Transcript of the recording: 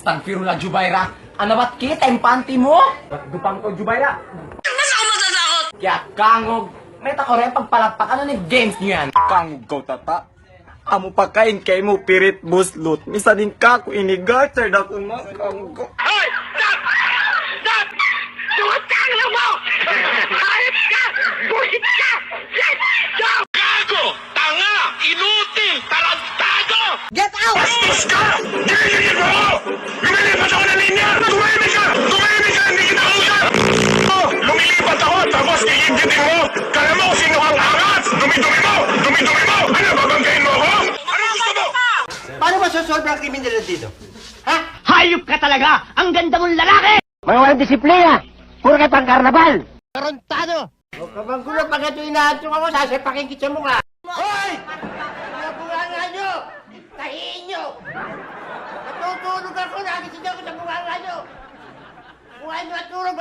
Astagfirullah, Jubaira. Ano ba't kita yung panty mo? Ba't dupang ko, Jubaira? Mas ako matatakot! Kaya kangog. May takore pagpalakpak. Ano ni games niyo yan? Kangog ko tata. Amo pakain kay mo pirit buslot. Misa din ka ko inigarter na kung makangog ko. Hoy! Stop! Stop! Tumutang lang mo! Hayop ka! Bullshit ka! Stop! Gago! Tanga! Inutil! Tarantado! Get out! Bastos ka! Gililin mo ako! Lumilipat ako ng linya! Tumahimik ka! Tumahimik ka! Hindi kita kausap! Lumilipat ako tapos iintindihin mo! Kala mo sino ang angas! Dumi-dumi mo! Dumi-dumi mo! Ano, babanggain mo ako? Ano gusto mo? Paano masosolve ang kriminalidad dito? Ha? Hayop ka talaga! Ang ganda mong lalaki! Mga walang disiplina! Puro kayo pang karnabal! Tarantado! Huwag ka bang gulo pag ito inaantong ako, sasapakin kita mo nga! Hoy! Mga bunganga nyo! Tahiin nyo! Natutulog ako, nakikita ko sa bunganga nyo! Kung ano matulog,